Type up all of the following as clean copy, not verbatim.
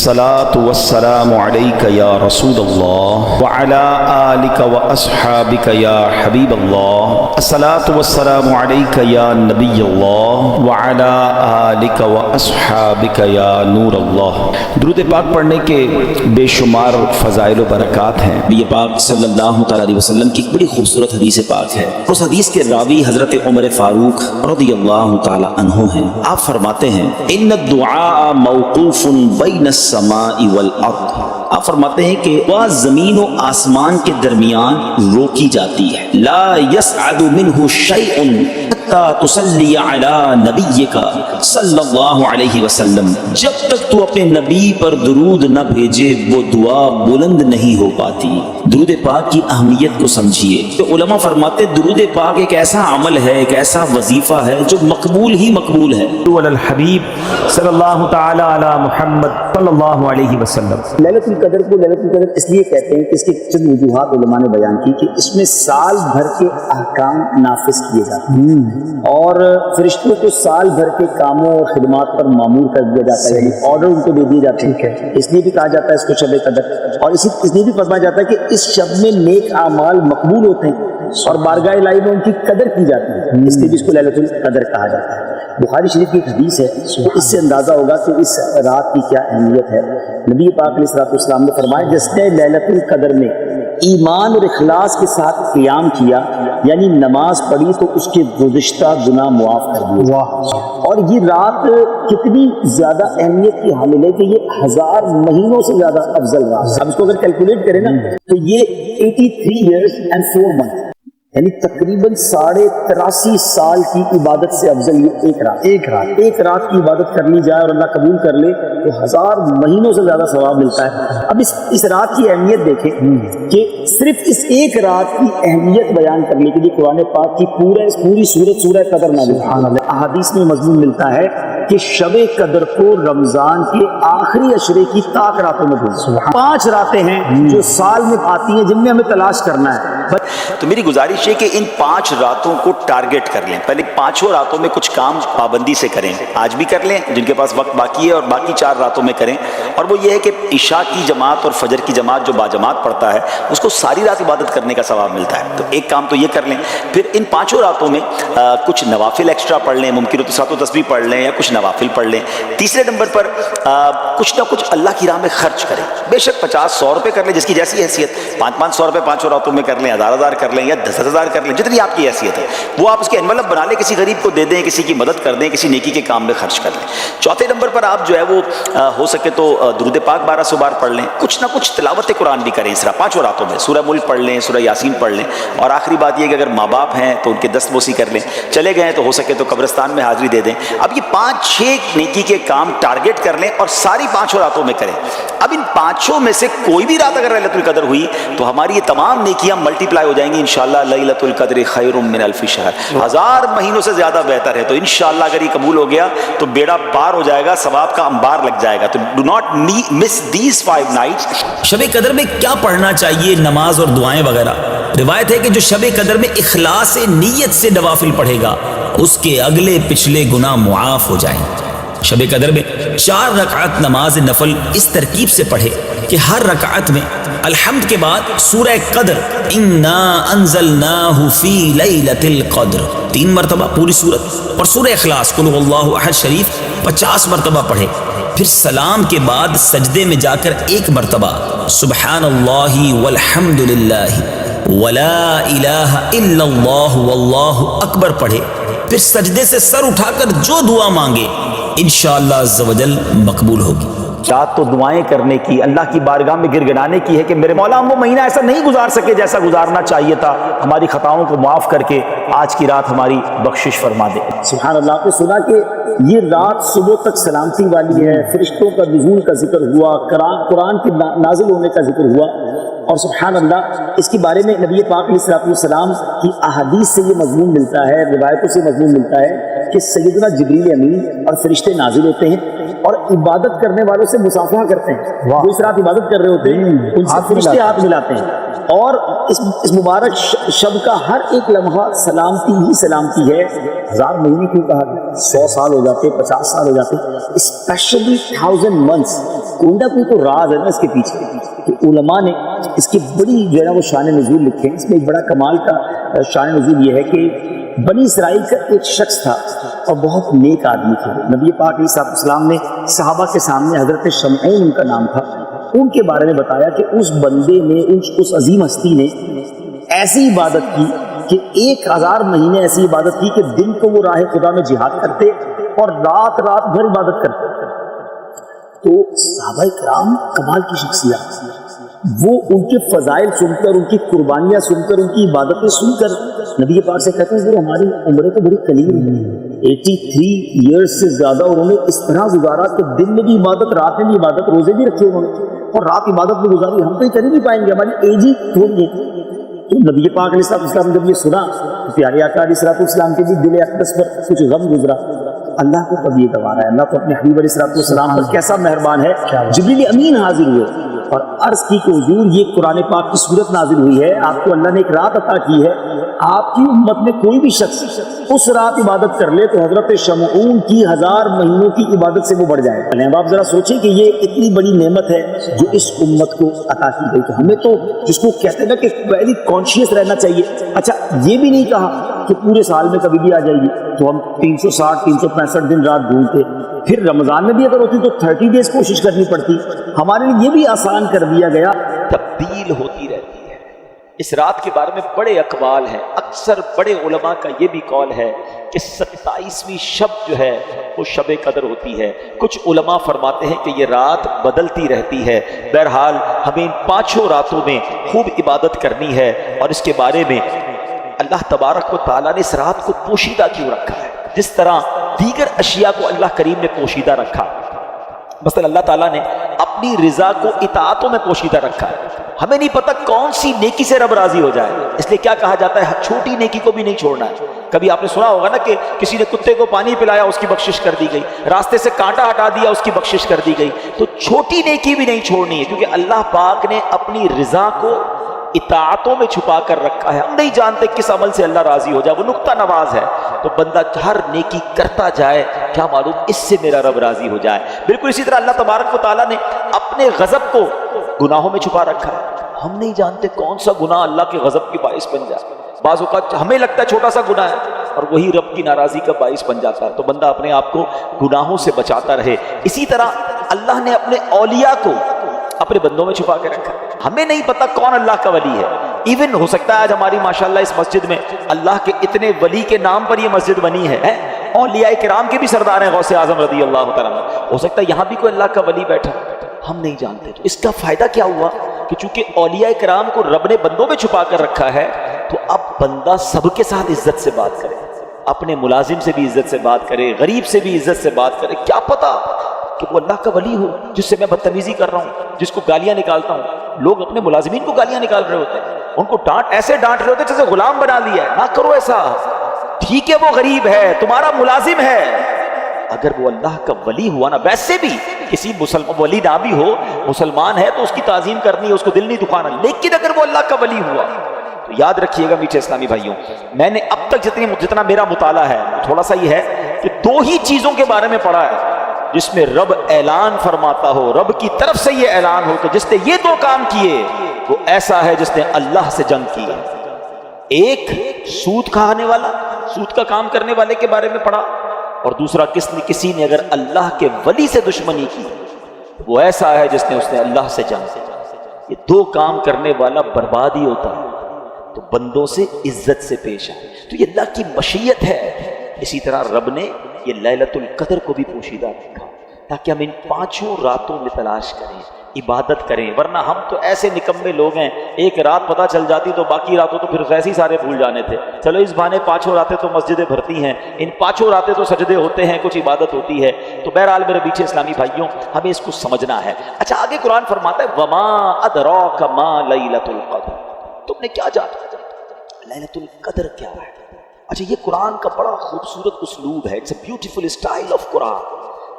الصلاة والسلام عليك يا رسول الله وعلى آلك وأصحابك يا حبيب الله. الصلاة والسلام عليك يا نبي الله وعلى آلك وأصحابك يا نور الله. درود پاک پڑھنے کے بے شمار فضائل و برکات ہیں. نبی پاک صلی اللہ تعالی علیہ وسلم کی ایک بڑی خوبصورت حدیث پاک ہے. اس حدیث کے راوی حضرت عمر فاروق رضی اللہ تعالی عنہ ہیں. آپ فرماتے ہیں ان الدعاء موقوف بین السماء والارض. آپ فرماتے ہیں کہ وہ زمین و آسمان کے درمیان روکی جاتی ہے. لا يسعد منه شيء حتى تصلي على نبيك صلی اللہ علیہ وسلم. جب تک تو اپنے نبی پر درود نہ بھیجے وہ دعا بلند نہیں ہو پاتی. درود پاک کی اہمیت کو سمجھیے. تو علماء فرماتے درود پاک ایک ایسا عمل ہے، ایک ایسا وظیفہ ہے جو مقبول ہی مقبول ہے. علی الحبیب صلی اللہ تعالی علی محمد صلی اللہ علیہ وسلم. لیلۃ القدر کو لیلۃ القدر اس لیے کہتے ہیں کہ اس کی چند وجوہات علماء نے بیان کی کہ اس میں سال بھر کے احکام نافذ کیے جاتے ہیں اور فرشتوں کو سال بھر کے کاموں اور خدمات پر مامور کر دیا جاتا ہے، یعنی آرڈر ان کو دے دیے جاتے ہیں. اس لیے بھی کہا جاتا ہے اس کو شب قدر، اور اس لیے بھی فرمایا جاتا ہے کہ اس شب میں نیک اعمال مقبول ہوتے ہیں اور بارگاہ الہی میں ان کی قدر کی جاتی ہے، اس لیے بھی اس کو لیلۃ القدر کہا جاتا ہے. بخاری شریف کی ایک حدیث ہے، اس سے اندازہ ہوگا کہ اس رات کی کیا اہمیت ہے. نبی پاک علیہ الصلوۃ والسلام نے فرمایا جس نے لیلۃ القدر میں ایمان اور اخلاص کے ساتھ قیام کیا یعنی نماز پڑھی تو اس کے گزشتہ گناہ معاف کر دیے. اور یہ رات کتنی زیادہ اہمیت کی حامل ہے کہ یہ 1000 مہینوں سے زیادہ افضل رات. اب اس کو اگر کیلکولیٹ کریں نا تو یہ 83 ایئرز اینڈ 4 منتھ یعنی تقریباً 83.5 سال کی عبادت سے افضل یہ ایک رات کی عبادت کر لی جائے اور اللہ قبول کر لے تو 1000 مہینوں سے زیادہ ثواب ملتا ہے. اب اس رات کی اہمیت دیکھیں کہ صرف اس ایک رات کی اہمیت بیان کرنے کے لیے قرآن پاک کی پوری سورت سورہ قدر نازل ہوئی. احادیث میں مضمون ملتا ہے کہ شب قدر کو رمضان کے آخری عشرے کی طاق راتوں میں بھیجا. 5 راتیں ہیں جو سال میں آتی ہیں جن میں ہمیں تلاش کرنا ہے. تو میری گزارش ہے کہ ان 5 راتوں کو ٹارگٹ کر لیں. پہلے 5 راتوں میں کچھ کام پابندی سے کریں، آج بھی کر لیں جن کے پاس وقت باقی ہے، اور باقی 4 راتوں میں کریں. اور وہ یہ ہے کہ عشاء کی جماعت اور فجر کی جماعت جو باجماعت پڑھتا ہے اس کو ساری رات عبادت کرنے کا ثواب ملتا ہے. تو ایک کام تو یہ کر لیں. پھر ان 5 راتوں میں کچھ نوافل ایکسٹرا پڑھ لیں، ممکن ہو تو 7 تسبیح پڑھ لیں یا کچھ نوافل پڑھ لیں. تیسرے نمبر پر کچھ نہ کچھ اللہ کی راہ میں خرچ کریں. بے شک 50-100 روپے کر لیں جس کی جیسی حیثیت، 500 روپے 5 راتوں میں کر لیں، 1000 کر لیں یا 10,000 کر لیں، جتنی آپ کی حیثیت ہے وہ آپ اس کے انویلپ بنا لیں، کسی غریب کو دے دیں، کسی کی مدد کر دیں، کسی نیکی کے کام میں خرچ کر لیں. چوتھے نمبر پر آپ جو ہے وہ ہو سکے تو درود پاک 1200 بار پڑھ لیں. کچھ نہ کچھ تلاوت قرآن بھی کریں اس طرح 5 راتوں میں. سورہ ملک پڑھ لیں، سورہ یاسین پڑھ لیں. اور آخری بات یہ کہ اگر ماں باپ ہیں تو ان کے دستبوسی کر لیں، چلے گئے تو ہو سکے تو قبرستان میں حاضری دے دیں. اب یہ 5-6 نیکی کے کام ٹارگٹ کر لیں اور ساری 5 راتوں میں کریں. اب ان 5 میں سے کوئی بھی رات اگر لیلۃ القدر ہوئی تو ہماری یہ تمام نیکیاں ملٹی پلائی ہو جائیں گی انشاءاللہ. لیلۃ القدر خیر من الف شہر، 1000 مہینوں سے زیادہ بہتر ہے. تو انشاءاللہ اگر یہ قبول ہو گیا تو بیڑا پار ہو جائے گا، ثواب کا انبار لگ جائے گا. تو do not miss these 5 nights. شب قدر میں کیا پڑھنا چاہیے، نماز اور دعائیں وغیرہ؟ روایت ہے کہ جو شب قدر میں اخلاص نیت سے نوافل پڑھے گا اس کے اگلے پچھلے گناہ معاف ہو جائیں. شب قدر میں 4 رکعت نماز نفل اس ترکیب سے پڑھے کہ ہر رکعت میں الحمد کے بعد سورہ قدر انا انزلناہ فی لیلۃ القدر 3 مرتبہ پوری سورت، اور سورہ اخلاص قل هو اللہ احد شریف 50 مرتبہ پڑھے. پھر سلام کے بعد سجدے میں جا کر 1 مرتبہ سبحان اللہ والحمد للہ ولا الہ الا اللہ واللہ اکبر پڑھے. پھر سجدے سے سر اٹھا کر جو دعا مانگے انشاءاللہ عز و جل مقبول ہوگی. رات تو دعائیں کرنے کی، اللہ کی بارگاہ میں گڑگڑانے کی ہے کہ میرے مولا ہم وہ مہینہ ایسا نہیں گزار سکے جیسا گزارنا چاہیے تھا، ہماری خطاؤں کو معاف کر کے آج کی رات ہماری بخشش فرما دے. سبحان اللہ. آپ نے سنا کہ یہ رات صبح تک سلامتی والی ہے، فرشتوں کا نزول کا ذکر ہوا، قرآن کے نازل ہونے کا ذکر ہوا. اور سبحان اللہ اس کے بارے میں نبی پاک علیہ الصلوۃ والسلام کی احادیث سے یہ مضمون ملتا ہے، روایتوں سے مضمون ملتا ہے کہ سیدنا جبریل امین اور فرشتے نازل ہوتے ہیں اور عبادت کرنے والوں سے مصافحہ کرتے ہیں. جو اس رات عبادت کر رہے ہوتے ہیں ان سے فرشتے ہاتھ ملاتے ہیں, اور اس مبارک شب کا ہر ایک لمحہ سلامتی ہی سلامتی ہے. 1000 مہینے کیوں کہا گیا؟ 100 سال ہو جاتے, 50 سال ہو جاتے, اسپیشلی 1000 months. کوئی نہ کوئی تو راز ہے نا اس کے پیچھے. کہ علماء نے اس کی بڑی جو ہے نا وہ شان نزول لکھے ہیں. اس میں ایک بڑا کمال کا شان نزول یہ ہے کہ بنی اسرائیل کا ایک شخص تھا اور بہت نیک آدمی تھا. نبی پاک علیہ الصلوۃ والسلام نے صحابہ کے سامنے حضرت شمعون ان کا نام تھا, ان کے بارے میں بتایا کہ اس بندے نے, اس عظیم ہستی نے ایسی عبادت کی کہ 1000 مہینے ایسی عبادت کی کہ دن کو وہ راہ خدا میں جہاد کرتے اور رات بھر عبادت کرتے. تو صحابہ کرام کمال کی شخصیات, وہ ان کے فضائل سن کر, ان کی قربانیاں سن کر, ان کی عبادتیں سن کر نبی پاک سے کہتے ہیں ہماری عمریں تو بڑی قلیل ہیں. 83 ایئرس سے زیادہ انہوں نے اس طرح گزارا کہ دن میں بھی عبادت, رات میں بھی عبادت, روزے بھی رکھے انہوں نے, اور رات عبادت میں گزاری. ہم تو یہ کر ہی نہیں پائیں گے, ہماری ایج ہی تھوڑی ہے. تو نبی پاک علیہ السلام نے جب یہ سنا تو پیارے آقا علیہ السلام کے بھی دل اقدس پر کچھ غم گزرا. اللہ کو کبھی یہ گوارا ہے, اللہ تو اپنے حبیب علیہ السلام پر کیسا مہربان ہے. جبریل امین حاضر ہوئے اور عرض کی کہ حضور یہ قرآن پاک کی صورت نازل ہوئی ہے, آپ کو اللہ نے ایک رات عطا کی ہے, آپ کی امت میں کوئی بھی شخص اس رات عبادت کر لے تو حضرت شمعون کی 1000 مہینوں کی عبادت سے وہ بڑھ جائے. پہلے آپ ذرا سوچیں کہ یہ اتنی بڑی نعمت ہے جو اس امت کو عطا کی گئی. تو ہمیں تو جس کو کہتے ہیں نا کہ ویری کانشیس رہنا چاہیے. اچھا یہ بھی نہیں کہا کہ پورے سال میں کبھی بھی آ جائے گی تو ہم 360 365 دن رات ڈھونڈتے, پھر رمضان میں بھی اگر ہوتی تو 30 ڈیز کوشش کرنی پڑتی. ہمارے لیے یہ بھی آسان کر دیا گیا. تبدیل ہوتی رہتی ہے. اس رات کے بارے میں بڑے اقوال ہیں. اکثر بڑے علماء کا یہ بھی قول ہے کہ 27ویں شب جو ہے وہ شب قدر ہوتی ہے. کچھ علماء فرماتے ہیں کہ یہ رات بدلتی رہتی ہے. بہرحال ہمیں ان 5 راتوں میں خوب عبادت کرنی ہے, اور اس کے بارے میں اللہ تبارک و تعالیٰ نے اس رات کو پوشیدہ کیوں رکھا ہے, جس طرح دیگر اشیاء کو اللہ کریم نے پوشیدہ رکھا. مثلا اللہ تعالیٰ نے اپنی رضا کو اطاعتوں میں پوشیدہ رکھا ہے. ہمیں نہیں پتہ کون سی نیکی سے رب راضی ہو جائے, اس لیے کیا کہا جاتا ہے چھوٹی نیکی کو بھی نہیں چھوڑنا ہے. کبھی آپ نے سنا ہوگا نا کہ کسی نے کتے کو پانی پلایا, اس کی بخشش کر دی گئی, راستے سے کانٹا ہٹا دیا, اس کی بخشش کر دی گئی. تو چھوٹی نیکی بھی نہیں چھوڑنی ہے, کیونکہ اللہ پاک نے اپنی رضا کو اطاعتوں میں چھپا کر رکھا ہے. ہم نہیں جانتے کس عمل سے اللہ راضی ہو جائے, وہ نقطہ نواز ہے. تو بندہ ہر نیکی کرتا جائے, کیا معلوم اس سے میرا رب راضی ہو جائے. بالکل اسی طرح اللہ تبارک و تعالیٰ نے اپنے غضب کو گناہوں میں چھپا رکھا ہے. ہم نہیں جانتے کون سا گناہ اللہ کے غضب کی باعث بن جائے. بعض اوقات ہمیں لگتا ہے چھوٹا سا گناہ ہے اور وہی رب کی ناراضی کا باعث بن جاتا ہے. تو بندہ اپنے آپ کو گناہوں سے بچاتا رہے. اسی طرح اللہ نے اپنے اولیاء کو اپنے بندوں میں چھپا کے رکھا. ہمیں نہیں پتا کون اللہ کا ولی ہے. ایون ہو سکتا ہے آج ہماری ماشاءاللہ اس مسجد میں اللہ کے اتنے ولی کے نام پر یہ مسجد بنی ہے, اولیاء کرام کے بھی سردار ہیں, غوث اعظم رضی اللہ تعالیٰ عنہ. ہو سکتا ہے یہاں بھی کوئی اللہ کا ولی بیٹھا, ہم نہیں جانتے. تو اس کا فائدہ کیا ہوا کہ چونکہ اولیاء کرام کو رب نے بندوں میں چھپا کر رکھا ہے, تو اب بندہ سب کے ساتھ عزت سے بات کرے, اپنے ملازم سے بھی عزت سے بات کرے, غریب سے بھی عزت سے بات کرے. کیا پتا کہ وہ اللہ کا ولی ہو جس سے میں بدتمیزی کر رہا ہوں, جس کو گالیاں نکالتا ہوں. لوگ اپنے ملازمین کو گالیاں نکال رہے ہوتے ہیں, ان کو ایسے ڈانٹ رہے ہوتے ہیں جیسے غلام بنا لیا ہے. نہ کرو ایسا. ٹھیک ہے وہ غریب ہے, تمہارا ملازم ہے, اگر وہ اللہ کا ولی ہوا نا, ویسے بھی کسی ولی نہ بھی ہو, مسلمان ہے تو اس کی تعظیم کرنی ہے, اس کو دل نہیں دکھانا. لیکن اگر وہ اللہ کا ولی ہوا تو یاد رکھیے گا میٹھے اسلامی بھائیوں, میں نے اب تک جتنا میرا مطالعہ ہے تھوڑا سا یہ ہے کہ 2 ہی چیزوں کے بارے میں پڑھا ہے جس میں رب اعلان فرماتا ہو, رب کی طرف سے یہ اعلان ہو کہ جس نے یہ 2 کام کیے وہ ایسا ہے جس نے اللہ سے جنگ کی. ایک سود کھانے والا, سود کا کام کرنے والے کے بارے میں پڑھا, اور دوسرا کسی نے اگر اللہ کے ولی سے دشمنی کی وہ ایسا ہے جس نے اللہ سے جنگ. یہ 2 کام کرنے والا برباد ہی ہوتا ہے. تو بندوں سے عزت سے پیش آئے, تو یہ اللہ کی مشیت ہے. اسی طرح رب نے یہ لیلۃ القدر کو بھی پوشیدہ رکھا تاکہ ہم ان 5 راتوں میں تلاش کریں, عبادت کریں. ورنہ ہم تو ایسے نکمے لوگ ہیں, ایک رات پتہ چل جاتی تو باقی راتوں تو پھر ویسے ہی سارے بھول جانے تھے. چلو اس بہانے 5 راتیں تو مسجدیں بھرتی ہیں, ان 5 راتیں تو سجدے ہوتے ہیں, کچھ عبادت ہوتی ہے. تو بہرحال میرے پیچھے اسلامی بھائیوں ہمیں اس کو سمجھنا ہے. اچھا آگے قرآن فرماتا ہے وما ادراک ما لیلۃ القدر, تم نے کیا جانا لیلۃ القدر کیا ہے. اچھا یہ قرآن کا بڑا خوبصورت اسلوب ہے، it's a beautiful style of Quran.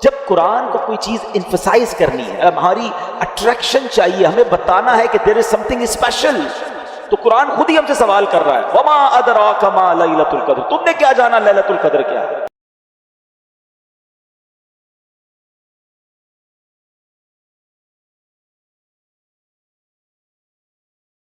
جب قرآن کو کوئی چیز انفسائز کرنی ہے، ہماری اٹریکشن چاہیے، ہمیں بتانا ہے کہ دیر از سم تھنگ اسپیشل، تو قرآن خود ہی ہم سے سوال کر رہا ہے وما ادراک ما لیلۃ القدر، تم نے کیا جانا لیلۃ القدر کیا ہے.